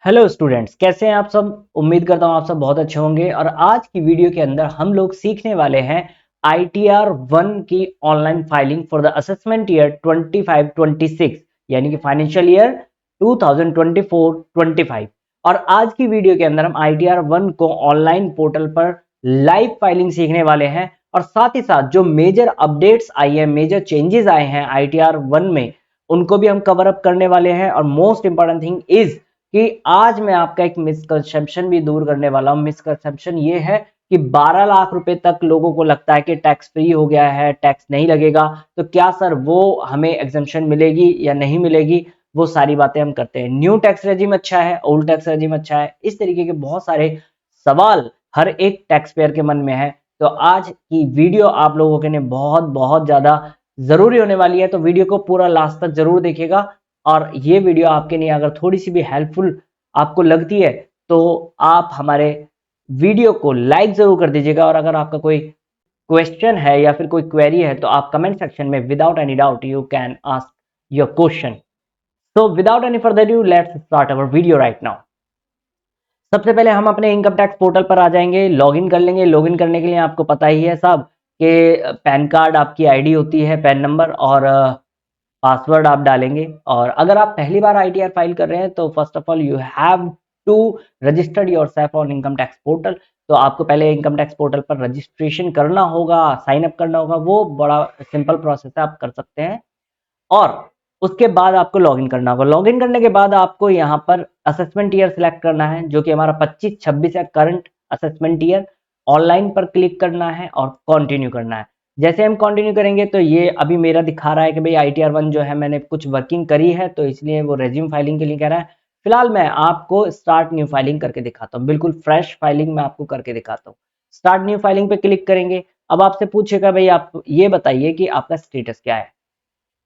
Hello students, कैसे हैं आप सब। उम्मीद करता हूं आप सब बहुत अच्छे होंगे। और आज की वीडियो के अंदर हम लोग सीखने वाले हैं ITR 1 की online filing for the assessment year 25-26 यानी कि फाइनेंशियल ईयर 2024-25। और आज की वीडियो के अंदर हम ITR 1 को ऑनलाइन पोर्टल पर लाइव फाइलिंग सीखने वाले हैं और साथ ही साथ जो मेजर अपडेट्स आई है, मेजर चेंजेस आए हैं ITR 1 में, उनको भी हम कवर अप करने वाले हैं। और मोस्ट इंपॉर्टेंट थिंग इज कि आज मैं आपका एक मिसकंसेप्शन भी दूर करने वाला हूं। मिसकंसेप्शन ये है कि 12 लाख रुपए तक लोगों को लगता है कि टैक्स फ्री हो गया है, टैक्स नहीं लगेगा। तो क्या सर वो हमें एग्जम्पशन मिलेगी या नहीं मिलेगी, वो सारी बातें हम करते हैं। न्यू टैक्स रेजिम अच्छा है, ओल्ड टैक्स रेजिम अच्छा है, इस तरीके के बहुत सारे सवाल हर एक टैक्स पेयर के मन में है। तो आज की वीडियो आप लोगों के लिए बहुत बहुत ज्यादा जरूरी होने वाली है, तो वीडियो को पूरा लास्ट तक जरूर देखिएगा। और ये वीडियो आपके लिए अगर थोड़ी सी भी हेल्पफुल आपको लगती है तो आप हमारे वीडियो को लाइक जरूर कर दीजिएगा। और अगर आपका कोई क्वेश्चन है या फिर कोई क्वेरी है तो आप कमेंट सेक्शन में without any doubt you can ask your question. So without any further due let's start our video right now. सबसे पहले हम अपने इनकम टैक्स पोर्टल पर आ जाएंगे, लॉगिन कर लेंगे। लॉगिन करने के लिए आपको पता ही है सब कि पैन कार्ड आपकी आईडी होती है, पैन नंबर और पासवर्ड आप डालेंगे। और अगर आप पहली बार ITR फाइल कर रहे हैं तो first of all you have to registered yourself on income tax portal. तो आपको पहले इनकम टैक्स पोर्टल पर रजिस्ट्रेशन करना होगा, साइन अप करना होगा। वो बड़ा सिंपल प्रोसेस है, आप कर सकते हैं। और उसके बाद आपको लॉगिन करना होगा। लॉगिन करने के बाद आपको यहाँ पर असेसमेंट ईयर सिलेक्ट करना है, जो कि हमारा 25-26 है, करंट असेसमेंट ईयर। ऑनलाइन पर क्लिक करना है और कंटिन्यू करना है। जैसे हम कंटिन्यू करेंगे तो ये अभी मेरा दिखा रहा है कि भाई ITR 1 जो है मैंने कुछ वर्किंग करी है, तो इसलिए वो रेज्यूम फाइलिंग के लिए कह रहा है। फिलहाल मैं आपको स्टार्ट न्यू फाइलिंग करके दिखाता हूँ, बिल्कुल फ्रेश फाइलिंग मैं आपको करके दिखाता हूँ। स्टार्ट न्यू फाइलिंग पे क्लिक करेंगे। अब आपसे पूछेगा भाई आप ये बताइए कि आपका स्टेटस क्या है,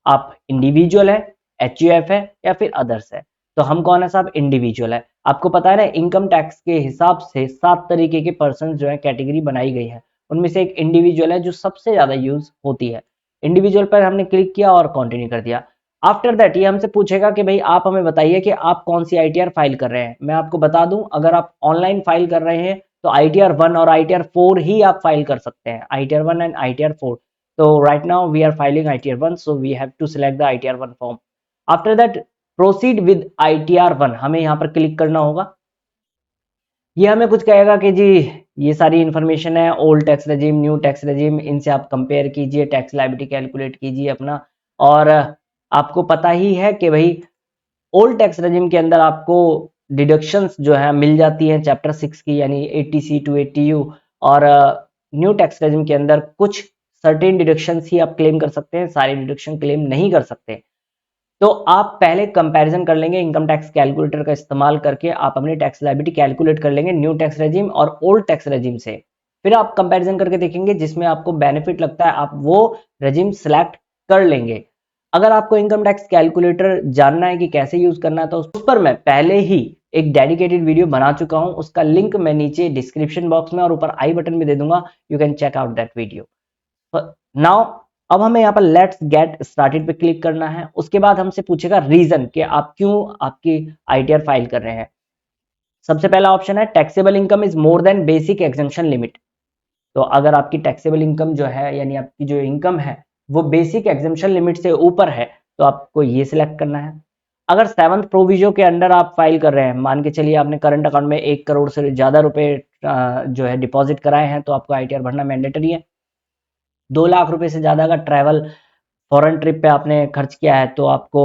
आप इंडिविजुअल है, HUF है या फिर अदर्स है। तो हम कौन है साहब, इंडिविजुअल है। आपको पता है ना, इनकम टैक्स के हिसाब से 7 तरीके के पर्सन जो है कैटेगरी बनाई गई है, उनमें से एक इंडिविजुअल है जो सबसे ज्यादा यूज होती है। इंडिविजुअल पर हमने क्लिक किया और कंटिन्यू कर दिया। आफ्टर दैट ये हमसे पूछेगा कि भाई आप हमें बताइए कि आप कौन सी ITR फाइल कर रहे हैं। मैं आपको बता दूं, अगर आप ऑनलाइन फाइल कर रहे हैं तो ITR 1 और ITR 4 ही आप फाइल कर सकते हैं, ITR 1 and ITR 4। So right now we are filing ITR 1, so we have to select the ITR 1 form. After that proceed with ITR 1, हमें यहाँ पर क्लिक करना होगा। ये हमें कुछ कहेगा कि जी ये सारी इंफॉर्मेशन है, old tax regime, new tax regime, इनसे आप कंपेयर कीजिए, टैक्स लायबिलिटी कैलकुलेट कीजिए अपना। और आपको पता ही है कि भाई ओल्ड टैक्स रेजिम के अंदर आपको डिडक्शंस जो है मिल जाती हैं चैप्टर 6 की, यानी 80C to 80U। और न्यू टैक्स रेजिम के अंदर कुछ सर्टेन डिडक्शंस ही आप क्लेम कर सकते हैं, सारे डिडक्शन क्लेम नहीं कर सकते। तो आप पहले कंपैरिजन कर लेंगे, इनकम टैक्स कैलकुलेटर का इस्तेमाल करके आप अपनी टैक्स लायबिलिटी कैलकुलेट कर लेंगे न्यू टैक्स रेजिम और ओल्ड टैक्स रेजिम से। फिर आप कंपैरिजन करके देखेंगे, जिसमें आपको बेनिफिट लगता है आप वो रेजिम सिलेक्ट कर लेंगे। अगर आपको इनकम टैक्स कैलकुलेटर जानना है कि कैसे यूज करना है तो उस पर मैं पहले ही एक डेडिकेटेड वीडियो बना चुका हूं, उसका लिंक मैं नीचे डिस्क्रिप्शन बॉक्स में और ऊपर आई बटन में दे दूंगा। You can check out that video. Now अब हमें यहाँ पर लेट्स गेट स्टार्टेड पे क्लिक करना है। उसके बाद हमसे पूछेगा रीजन कि आप क्यों आपकी ITR फाइल कर रहे हैं। सबसे पहला ऑप्शन है taxable income is more than basic exemption limit. तो अगर आपकी टैक्सेबल इनकम जो है, यानी आपकी जो इनकम है वो बेसिक एग्जम्पशन लिमिट से ऊपर है, तो आपको ये सिलेक्ट करना है। अगर 7th प्रोविजो के अंडर आप फाइल कर रहे हैं, मान के चलिए आपने करंट अकाउंट में 1 करोड़ से ज्यादा रुपए जो है डिपॉजिट कराए हैं, तो आपको ITR भरना मैंडेटरी है। 2 लाख रुपए से ज्यादा का ट्रैवल फॉरेन ट्रिप पे आपने खर्च किया है तो आपको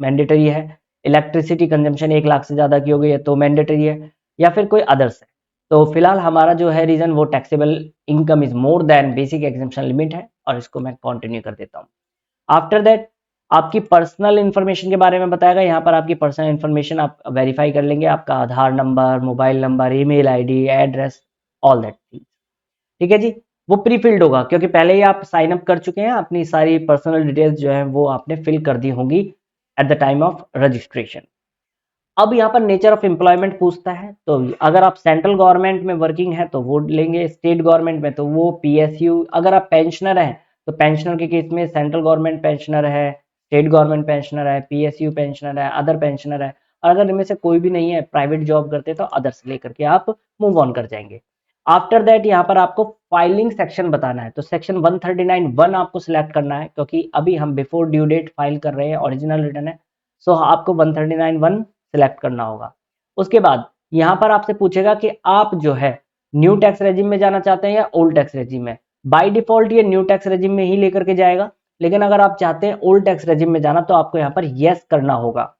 मैंडेटरी है। इलेक्ट्रिसिटी कंजम्पशन 1 लाख से ज्यादा की हो गई है तो मैंडेटरी है, या फिर कोई अदर्स है। तो फिलहाल हमारा जो है रीजन वो taxable income is more than basic exemption limit है, और इसको मैं कंटिन्यू कर देता हूँ। आफ्टर दैट आपकी पर्सनल इंफॉर्मेशन के बारे में बताएगा। यहाँ पर आपकी पर्सनल इंफॉर्मेशन आप वेरीफाई कर लेंगे, आपका Aadhaar number, mobile number, email ID, address, all that thing. ठीक है जी। वो प्री फिल्ड होगा क्योंकि पहले ही आप साइन अप कर चुके हैं, अपनी सारी पर्सनल डिटेल्स जो है वो आपने फिल कर दी होंगी at the time of registration. अब यहाँ पर नेचर ऑफ एम्प्लॉयमेंट पूछता है, तो अगर आप सेंट्रल गवर्नमेंट में वर्किंग है तो वो लेंगे, स्टेट गवर्नमेंट में तो वो PSU। अगर आप पेंशनर हैं तो पेंशनर के केस में सेंट्रल गवर्नमेंट पेंशनर है, स्टेट गवर्नमेंट पेंशनर है, PSU पेंशनर है, अदर पेंशनर है। और अगर इनमें से कोई भी नहीं है, प्राइवेट जॉब करते हैं, तो अदर्स लेकर के आप मूव ऑन कर जाएंगे। आफ्टर दैट यहाँ पर आपको फाइलिंग सेक्शन बताना है, तो सेक्शन 139(1) आपको सिलेक्ट करना है, क्योंकि अभी हम बिफोर ड्यू डेट फाइल कर रहे हैं, ओरिजिनल रिटर्न है, सो आपको 139(1) सिलेक्ट करना होगा। उसके बाद यहाँ पर आपसे पूछेगा कि आप जो है न्यू टैक्स रेजिम में जाना चाहते हैं या ओल्ड टैक्स रेजिम में। बाय डिफॉल्ट ये न्यू टैक्स रेजिम में ही लेकर के जाएगा, लेकिन अगर आप चाहते हैं ओल्ड टैक्स रेजिम में जाना, तो आपको यहाँ पर यस करना होगा।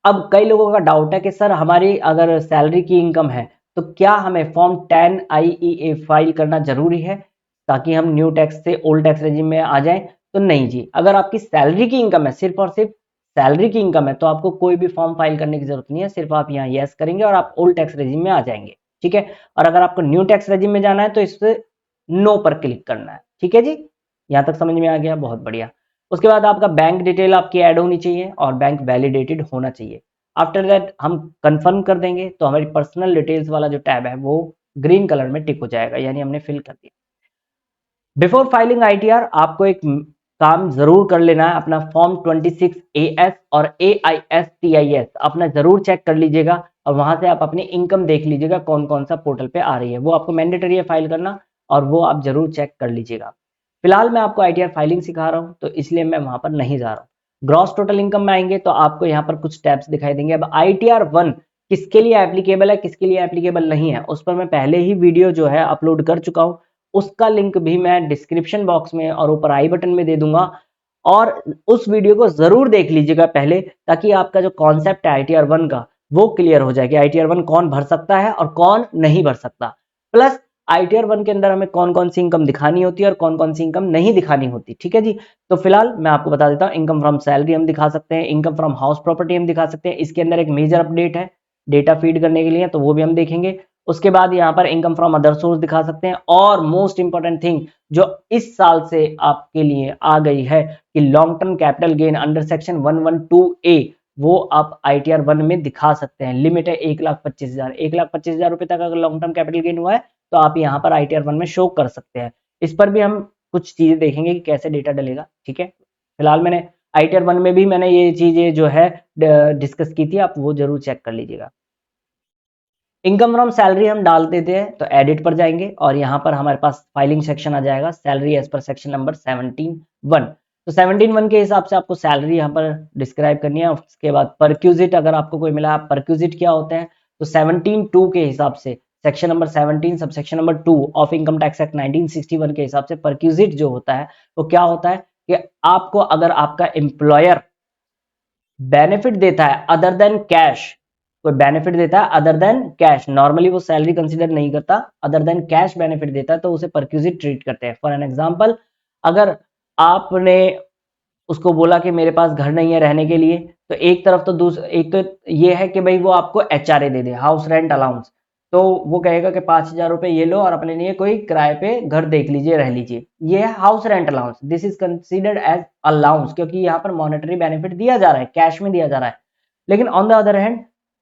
अब कई लोगों का डाउट है कि सर हमारी अगर सैलरी की इनकम है, तो क्या हमें फॉर्म 10 IEA फाइल करना जरूरी है ताकि हम न्यू टैक्स से ओल्ड टैक्स रेजिम में आ जाएं? तो नहीं जी, अगर आपकी सैलरी की इनकम है, सिर्फ और सिर्फ सैलरी की इनकम है, तो आपको कोई भी फॉर्म फाइल करने की जरूरत नहीं है, सिर्फ आप यहाँ यस करेंगे और आप ओल्ड टैक्स रेजिम में आ जाएंगे। ठीक है, और अगर आपको न्यू टैक्स रेजिम में जाना है तो इस पर नो पर क्लिक करना है। ठीक है जी, यहां तक समझ में आ गया, बहुत बढ़िया। उसके बाद आपका बैंक डिटेल आपकी ऐड होनी चाहिए और बैंक वैलिडेटेड होना चाहिए। आफ्टर दैट हम कंफर्म कर देंगे तो हमारी पर्सनल डिटेल्स वाला जो टैब है वो ग्रीन कलर में टिक हो जाएगा, यानी हमने फिल कर दिया। बिफोर फाइलिंग ITR आपको एक काम जरूर कर लेना है, अपना फॉर्म 26AS और AISTIS अपना जरूर चेक कर लीजिएगा, और वहां से आप अपनी इनकम देख लीजिएगा कौन कौन सा पोर्टल पे आ रही है, वो आपको मैंडेटरी है फाइल करना, और वो आप जरूर चेक कर लीजिएगा। फिलहाल मैं आपको ITR फाइलिंग सिखा रहा हूं, तो इसलिए मैं वहां पर नहीं जा रहा हूँ। ग्रॉस टोटल इनकम में आएंगे तो आपको यहाँ पर कुछ टैब्स दिखाई देंगे। अब ITR 1 किसके लिए एप्लीकेबल है, किसके लिए एप्लीकेबल नहीं है, उस पर मैं पहले ही वीडियो जो है अपलोड कर चुका हूँ, उसका लिंक भी मैं डिस्क्रिप्शन बॉक्स में और ऊपर आई बटन में दे दूंगा, और उस वीडियो को जरूर देख लीजिएगा पहले, ताकि आपका जो कॉन्सेप्ट है ITR 1 का वो क्लियर हो जाए कि ITR 1 कौन भर सकता है और कौन नहीं भर सकता, प्लस ITR 1 के अंदर हमें कौन कौन सी इनकम दिखानी होती है और कौन कौन सी इनकम नहीं दिखानी होती। ठीक है जी, तो फिलहाल मैं आपको बता देता हूँ, इनकम फ्रॉम सैलरी हम दिखा सकते हैं, इनकम फ्रॉम हाउस प्रॉपर्टी हम दिखा सकते हैं, इसके अंदर एक मेजर अपडेट है डेटा फीड करने के लिए, तो वो भी हम देखेंगे। उसके बाद यहाँ पर इनकम फ्रॉम अदर सोर्स दिखा सकते हैं, और मोस्ट इंपॉर्टेंट थिंग जो इस साल से आपके लिए आ गई है कि long term capital gain under section 112A वो आप ITR 1 में दिखा सकते हैं। लिमिट है 1,25,000, 1,25,000 रुपए तक अगर लॉन्ग टर्म कैपिटल गेन हुआ है तो आप यहाँ पर ITR 1 में शो कर सकते हैं। इस पर भी हम कुछ चीजें देखेंगे कि कैसे डेटा डलेगा। ठीक है, फिलहाल मैंने ITR 1 में भी मैंने ये चीजें जो है डिस्कस की थी, आप वो जरूर चेक कर लीजिएगा। इनकम फ्रॉम सैलरी हम डाल देते हैं, तो एडिट पर जाएंगे और यहाँ पर हमारे पास फाइलिंग सेक्शन आ जाएगा, salary as per section number 17(1). तो 17(1) के हिसाब से आपको सैलरी यहाँ पर डिस्क्राइब करनी है। उसके बाद परक्यूजिट अगर आपको कोई मिला, परक्यूजिट क्या होते हैं, तो 17(2) के हिसाब से section number 17 sub section number 2 of income tax act 1961 के हिसाब से परक्यूजिट जो होता है वो क्या होता है कि आपको अगर आपका एम्प्लॉयर बेनिफिट देता है अदर देन कैश, कोई बेनिफिट देता है अदर देन कैश, नॉर्मली वो सैलरी कंसीडर नहीं करता, अदर देन कैश बेनिफिट देता है तो उसे परक्यूजिट ट्रीट करते हैं। फॉर एन एग्जांपल, अगर आपने उसको बोला कि मेरे पास घर नहीं है रहने के लिए, तो एक तरफ तो एक तो ये है कि भाई वो आपको HRA दे दे, हाउस रेंट अलाउंस, तो वो कहेगा कि 5,000 रुपए ये लो और अपने लिए कोई किराए पे घर देख लीजिए, रह लीजिए, ये है house rent allowance. This is considered as allowance, क्योंकि यहाँ पर मॉनेटरी बेनिफिट दिया जा रहा है, कैश में दिया जा रहा है। लेकिन ऑन द अदर हैंड,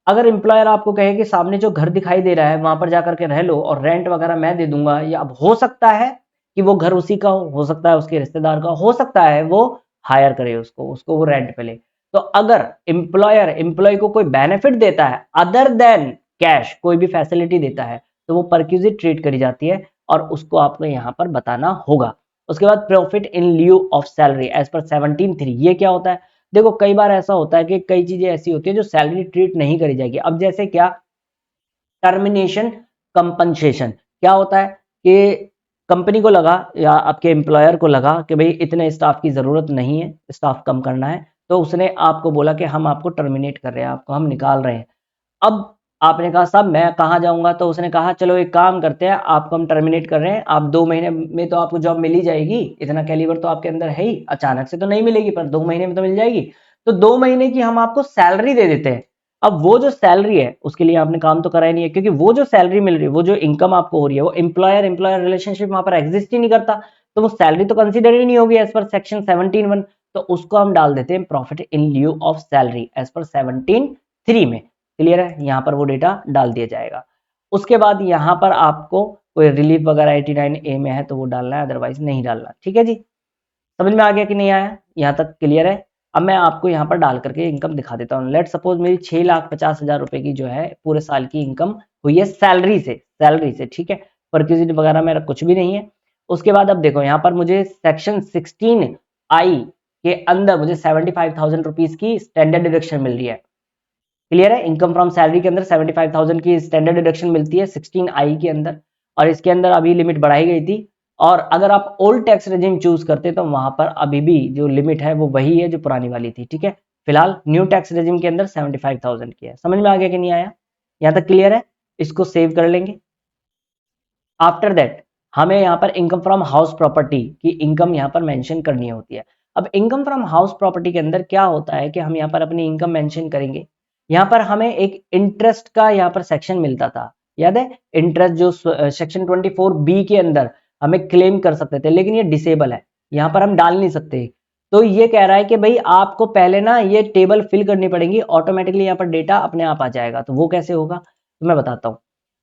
अगर एम्प्लॉयर आपको कहे कि सामने जो घर दिखाई दे रहा है वहां पर जाकर के रह लो और रेंट वगैरह मैं दे दूंगा, या अब हो सकता है कि वो घर उसी का हो सकता है उसके रिश्तेदार का, हो सकता है वो हायर करे उसको उसको वो रेंट पे ले, तो अगर एम्प्लॉयर एम्प्लॉय को कोई बेनिफिट देता है अदर देन कैश, कोई भी फैसिलिटी देता है, तो वो परक्यूजिट ट्रीट करी जाती है और उसको आपको यहाँ पर बताना होगा। उसके बाद profit in lieu of salary as per 17(3), ये क्या होता है? देखो कई बार ऐसा होता है कि कई चीजें ऐसी होती है जो सैलरी ट्रीट नहीं करी जाएगी। अब जैसे क्या, टर्मिनेशन कंपनसेशन क्या होता है कि कंपनी को लगा या आपके एम्प्लॉयर को लगा कि भाई इतने स्टाफ की जरूरत नहीं है, स्टाफ कम करना है, तो उसने आपको बोला कि हम आपको टर्मिनेट कर रहे हैं, आपको हम निकाल रहे हैं। अब आपने कहा साहब मैं कहाँ जाऊंगा, तो उसने कहा चलो एक काम करते हैं, आपको हम टर्मिनेट कर रहे हैं, आप 2 महीने में तो आपको जॉब मिल ही जाएगी, इतना कैलिबर तो आपके अंदर है ही, अचानक से तो नहीं मिलेगी पर 2 महीने में तो मिल जाएगी, तो 2 महीने की हम आपको सैलरी दे देते हैं। अब वो जो सैलरी है उसके लिए आपने काम तो करा ही नहीं है, क्योंकि वो जो सैलरी मिल रही है, वो जो इनकम आपको हो रही है, वो एम्प्लॉयर एम्प्लॉयर रिलेशनशिप वहां पर एग्जिस्ट ही नहीं करता, तो वो सैलरी तो कंसिडर ही नहीं होगी एज पर सेक्शन 17(1), तो उसको हम डाल देते हैं profit in lieu of salary as per 17(3) में। क्लियर है, यहाँ पर वो डेटा डाल दिया जाएगा। उसके बाद यहाँ पर आपको कोई रिलीफ वगैरह 89A में है तो वो डालना है, अदरवाइज नहीं डालना। ठीक है जी, समझ में आ गया कि नहीं आया, यहाँ तक क्लियर है? अब मैं आपको यहाँ पर डाल करके इनकम दिखा देता हूँ। लेट सपोज मेरी 6,50,000 रुपए की जो है पूरे साल की इनकम हुई है सैलरी से, ठीक है। परक्यूजिट वगैरह मेरा कुछ भी नहीं है। उसके बाद अब देखो यहाँ पर मुझे सेक्शन 16I के अंदर मुझे 75,000 रुपीज की स्टैंडर्ड डिडक्शन मिल रही है। क्लियर है? इनकम फ्रॉम सैलरी के अंदर 75,000 की स्टैंडर्ड डिडक्शन मिलती है 16I के अंदर, और इसके अंदर अभी लिमिट बढ़ाई गई थी। और अगर आप ओल्ड टैक्स रेजिम चूज करते तो वहां पर अभी भी जो लिमिट है वो वही है जो पुरानी वाली थी, ठीक है। फिलहाल न्यू टैक्स रेजिम के अंदर 75,000 की है। समझ में आ गया कि नहीं आया? यहां तक क्लियर है? इसको सेव कर लेंगे। आफ्टर दैट हमें यहाँ पर इनकम फ्रॉम हाउस प्रॉपर्टी की इनकम यहाँ पर मेंशन करनी होती है। अब इनकम फ्रॉम हाउस प्रॉपर्टी के अंदर क्या होता है कि हम यहाँ पर अपनी इनकम मेंशन करेंगे। यहाँ पर हमें एक इंटरेस्ट का यहाँ पर सेक्शन मिलता था, याद है? इंटरेस्ट जो सेक्शन 24B के अंदर हमें क्लेम कर सकते थे, लेकिन ये डिसेबल है, यहाँ पर हम डाल नहीं सकते। तो ये कह रहा है कि भाई आपको पहले ना ये टेबल फिल करनी पड़ेगी, ऑटोमेटिकली यहाँ पर डेटा अपने आप आ जाएगा। तो वो कैसे होगा तो मैं बताता हूँ।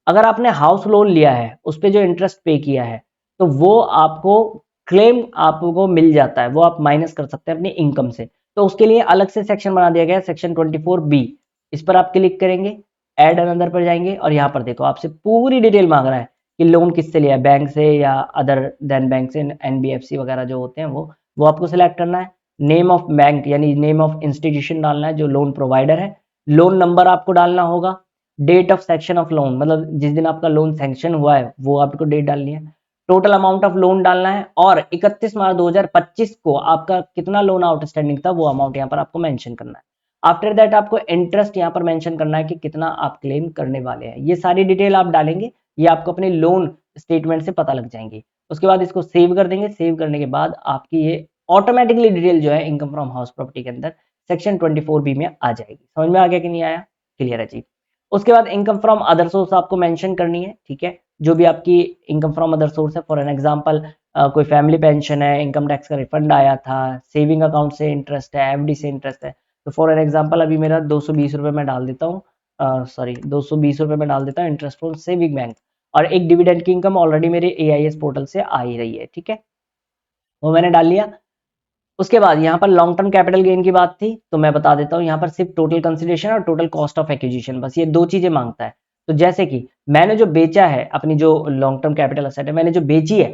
अगर आपने हाउस लोन लिया है उस पर जो इंटरेस्ट पे किया है तो वो आपको क्लेम आपको मिल जाता है, वो आप माइनस कर सकते हैं अपनी इनकम से। तो उसके लिए अलग से सेक्शन बना दिया गया है, सेक्शन 24B। इस पर आप क्लिक करेंगे, ऐड अनदर पर जाएंगे, और यहाँ पर देखो आपसे पूरी डिटेल मांग रहा है कि लोन किससे लिया है, बैंक से या अदर देन बैंक से, NBFC वगैरह जो होते हैं वो आपको सिलेक्ट करना है। नेम ऑफ बैंक यानी नेम ऑफ इंस्टीट्यूशन डालना है जो लोन प्रोवाइडर है। लोन नंबर आपको डालना होगा। Date of section of loan मतलब जिस दिन आपका लोन सैंक्शन हुआ है वो आपको डेट डालनी है। टोटल अमाउंट ऑफ लोन डालना है, और 31 मार्च 2025 को आपका कितना लोन आउटस्टैंडिंग था वो अमाउंट यहाँ पर आपको मेंशन करना है। आफ्टर दैट आपको इंटरेस्ट यहाँ पर मेंशन करना है कि कितना आप क्लेम करने वाले हैं। ये सारी डिटेल आप डालेंगे, ये आपको अपने लोन स्टेटमेंट से पता लग जाएंगी। उसके बाद इसको सेव कर देंगे। सेव करने के बाद आपकी ये ऑटोमेटिकली डिटेल जो है इनकम फ्रॉम हाउस प्रॉपर्टी के अंदर सेक्शन 24B में आ जाएगी। समझ में आ गया कि नहीं आया? क्लियर है जी। उसके बाद इनकम फ्रॉम अदर सोर्स आपको मेंशन करनी है, ठीक है। जो भी आपकी इनकम फ्रॉम अदर सोर्स है, फॉर एन एग्जांपल कोई फैमिली पेंशन है, इनकम टैक्स का रिफंड आया था, सेविंग अकाउंट से इंटरेस्ट है, FD से इंटरेस्ट है। तो फॉर एन एग्जांपल अभी मेरा 220 रुपये में डाल देता हूँ, सॉरी 220 रुपये में डाल देता हूँ इंटरेस्ट फ्रॉम सेविंग बैंक। और एक डिविडेंड की इनकम ऑलरेडी मेरे AIS पोर्टल से आ ही रही है, ठीक है, वो मैंने डाल लिया। उसके बाद यहाँ पर लॉन्ग टर्म कैपिटल गेन की बात थी, तो मैं बता देता हूँ यहाँ पर सिर्फ टोटल कंसिडरेशन और टोटल कॉस्ट ऑफ एक्विजिशन, बस ये दो चीजें मांगता है। तो जैसे कि मैंने जो बेचा है, अपनी जो लॉन्ग टर्म कैपिटल असेट है मैंने जो बेची है,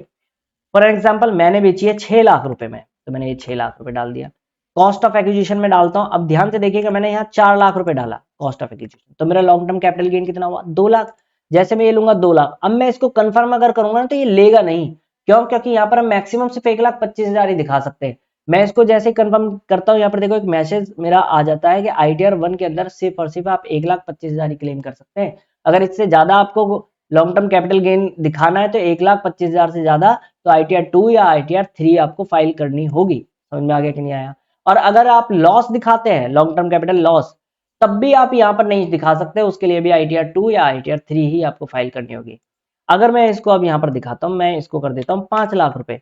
फॉर एग्जाम्पल मैंने बेची है 6 लाख रुपए में, तो मैंने ये 6 लाख रुपए डाल दिया। कॉस्ट ऑफ एक्विजिशन में डालता हूँ। अब ध्यान से देखिएगा, मैंने यहाँ 4 लाख रुपए डाला कॉस्ट ऑफ एक्विजिशन, तो मेरा लॉन्ग टर्म कैपिटल गेन कितना हुआ? 2 लाख। जैसे मैं ये लूंगा 2 लाख, अब मैं इसको कंफर्म अगर करूंगा ना तो ये लेगा नहीं। क्यों? क्योंकि यहाँ पर हम मैक्सिमम सिर्फ 1,25,000 ही दिखा सकते हैं। मैं इसको जैसे ही कंफर्म करता हूँ, यहाँ पर देखो एक मैसेज मेरा आ जाता है कि ITR 1 के अंदर सिर्फ और सिर्फ आप 1,25,000 ही क्लेम कर सकते हैं। अगर इससे ज्यादा आपको लॉन्ग टर्म कैपिटल गेन दिखाना है तो 1,25,000 से ज्यादा तो ITR 2 या ITR 3 आपको फाइल करनी होगी। समझ में आ गया कि नहीं आया? और अगर आप लॉस दिखाते हैं, लॉन्ग टर्म कैपिटल लॉस, तब भी आप यहाँ पर नहीं दिखा सकते, उसके लिए भी ITR 2 या ITR 3 ही आपको फाइल करनी होगी। अगर मैं इसको अब यहाँ पर दिखाता हूँ, मैं इसको कर देता हूँ 5 लाख रुपए,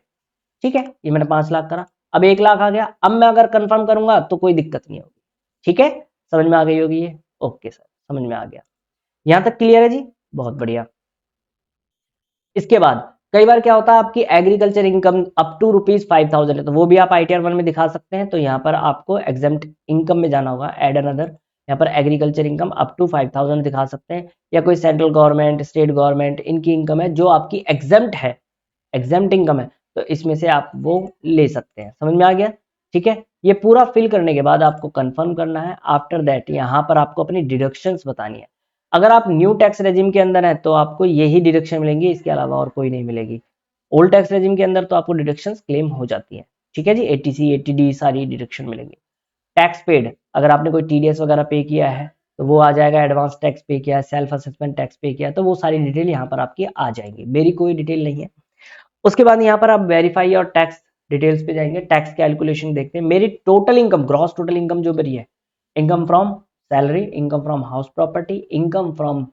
ठीक है, ये मैंने 5 लाख करा, अब 1 लाख आ गया। अब मैं अगर कंफर्म करूंगा तो कोई दिक्कत नहीं होगी, ठीक है। समझ में आ गई होगी ये? ओके सर, समझ में आ गया। यहां तक क्लियर है जी? बहुत बढ़िया। इसके बाद कई बार क्या होता है, आपकी एग्रीकल्चर इनकम अप टू ₹5,000 है, तो वो भी आप ITR 1 में दिखा सकते हैं। तो यहाँ पर आपको एग्जेम्प्ट इनकम में जाना होगा, एड अनदर, यहाँ पर एग्रीकल्चर इनकम अप टू 5,000 दिखा सकते हैं, या कोई सेंट्रल गवर्नमेंट, स्टेट गवर्नमेंट, इनकी इनकम है जो आपकी एग्जेम्प्ट है, एग्जेम्प्ट इनकम है, तो इसमें से आप वो ले सकते हैं। समझ में आ गया? ठीक है। ये पूरा फिल करने के बाद आपको कंफर्म करना है। आफ्टर दैट यहाँ पर आपको अपनी डिडक्शंस बतानी है। अगर आप न्यू टैक्स रेजिम के अंदर है तो आपको यही डिडक्शन मिलेंगी, इसके अलावा और कोई नहीं मिलेगी। ओल्ड टैक्स रेजिम के अंदर तो आपको डिडक्शंस क्लेम हो जाती है, ठीक है जी। ATC ATD सारी डिडक्शन मिलेंगी। टैक्स पेड, अगर आपने कोई TDS वगैरह पे किया है तो वो आ जाएगा, एडवांस टैक्स पे किया है, सेल्फ असेसमेंट टैक्स पे किया है, तो वो सारी डिटेल यहाँ पर आपकी आ जाएंगी। मेरी कोई डिटेल नहीं है। उसके बाद यहाँ पर आप वेरीफाई और टैक्स डिटेल्स पे जाएंगे, टैक्स कैलकुलेशन देखते हैं। मेरी total income, gross total income जो मेरी है, income from salary, income from house property, income from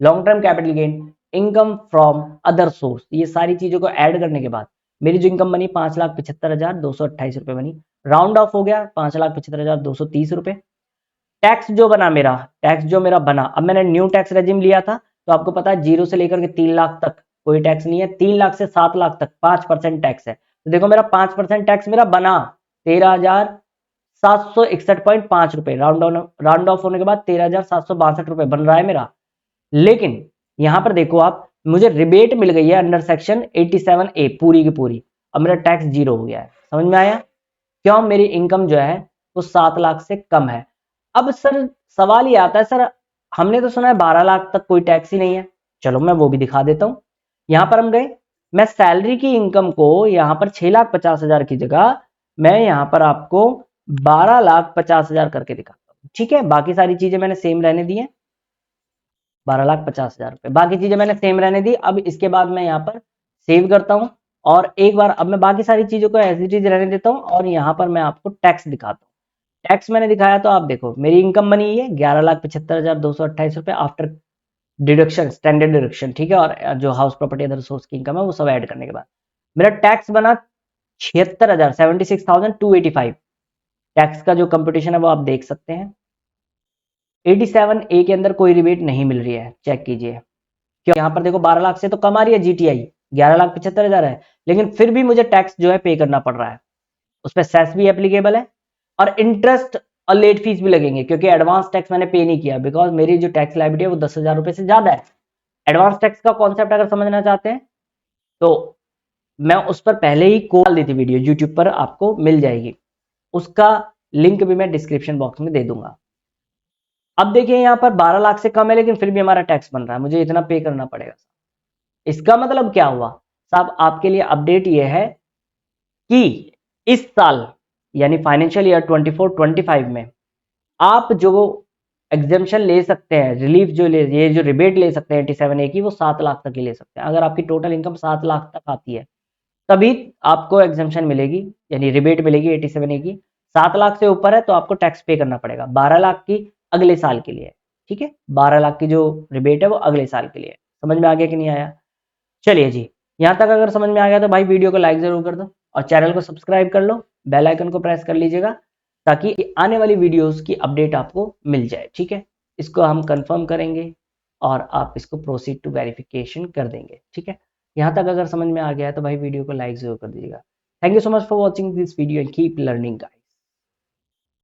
long term capital gain, income from other source, ये सारी चीजों को ऐड करने के बाद मेरी जो इनकम बनी 5,75,228 रुपए बनी। राउंड ऑफ हो गया 5,75,230 रुपए। टैक्स जो बना मेरा, टैक्स जो मेरा बना, अब मैंने न्यू टैक्स रेजिम लिया था, तो आपको पता है 0 से लेकर के 3 लाख तक कोई टैक्स नहीं है, 3 लाख से 7 लाख तक 5% टैक्स है। तो देखो मेरा 5% टैक्स मेरा बना 13,000 13,761.5 रुपए, राउंड ऑफ होने के बाद 13,762 रुपए बन रहा है मेरा। लेकिन यहां पर देखो आप, मुझे रिबेट मिल गई है अंडर सेक्शन 87A पूरी की पूरी, अब मेरा टैक्स जीरो हो गया है। समझ में आया क्यों मेरी इनकम जो है वो 7 लाख से कम है। अब सर सवाल ये आता है, सर हमने तो सुना है 12 लाख तक कोई टैक्स ही नहीं है। चलो मैं वो भी दिखा देता हूं। यहां पर हम गए, मैं सैलरी की इनकम को यहां पर 6,50,000 की जगह मैं यहां पर आपको 12,50,000 करके दिखाता हूं। ठीक है, बाकी सारी चीजें मैंने सेम रहने दी है, 12,50,000 रुपए, बाकी चीजें मैंने सेम रहने दी। अब इसके बाद मैं यहाँ पर सेव करता हूं और एक बार अब मैं बाकी सारी चीजों को एज इट इज रहने देता हूं और यहाँ पर मैं आपको टैक्स दिखाता हूँ। टैक्स मैंने दिखाया तो आप देखो मेरी इनकम बनी है 11,75,228 रुपए आफ्टर डिडक्शन, स्टैंडर्ड डिडक्शन। ठीक है, और जो हाउस प्रॉपर्टी अदर सोर्स की इनकम है वो सब ऐड करने के बाद मेरा टैक्स बना 76,76,285। टैक्स का जो कंपटीशन है वो आप देख सकते हैं। 87A के अंदर कोई रिबेट नहीं मिल रही है, चेक कीजिए। क्यों, यहाँ पर देखो 12 लाख से तो कम आ रही है जीटीआई, 11,75,000 है, लेकिन फिर भी मुझे टैक्स जो है पे करना पड़ रहा है। उस पर सेस भी एप्लीकेबल है और इंटरेस्ट और लेट फीस भी लगेंगे, क्योंकि एडवांस टैक्स मैंने पे नहीं किया, बिकॉज मेरी जो टैक्स लाइबिलिटी है वो 10,000 रुपए से ज्यादा है। एडवांस टैक्स का कॉन्सेप्ट अगर समझना चाहते हैं तो मैं उस पर पहले ही कॉल दी थी वीडियो, यूट्यूब पर आपको मिल जाएगी, उसका लिंक भी मैं डिस्क्रिप्शन बॉक्स में दे दूंगा। अब देखिए यहाँ पर 12 लाख से कम है लेकिन फिर भी हमारा टैक्स बन रहा है, मुझे इतना पे करना पड़ेगा। इसका मतलब क्या हुआ साहब, आपके लिए अपडेट ये है कि इस साल यानी फाइनेंशियल ईयर 24-25 में आप जो एग्जेम्पशन ले सकते हैं, रिलीफ जो ये जो रिबेट ले सकते हैं 87A की, वो 7 लाख तक की ले सकते हैं। अगर आपकी टोटल इनकम 7 लाख तक आती है तभी आपको एग्जेम्पशन मिलेगी, यानी रिबेट मिलेगी 87A की। 7 लाख से ऊपर है तो आपको टैक्स पे करना पड़ेगा। 12 लाख की अगले साल के लिए, ठीक है, 12 लाख की जो रिबेट है वो अगले साल के लिए। समझ में आ गया कि नहीं आया? चलिए जी, यहां तक अगर समझ में आ गया तो भाई वीडियो को लाइक जरूर कर दो और चैनल को सब्सक्राइब कर लो, बेल आइकन को प्रेस कर लीजिएगा ताकि आने वाली वीडियोस की अपडेट आपको मिल जाए। ठीक है, इसको हम कंफर्म करेंगे और आप इसको प्रोसीड टू वेरिफिकेशन कर देंगे। ठीक है, यहां तक अगर समझ में आ गया है तो भाई वीडियो को लाइक जरूर कर दीजिएगा। Thank you so much for watching this video and keep learning guys.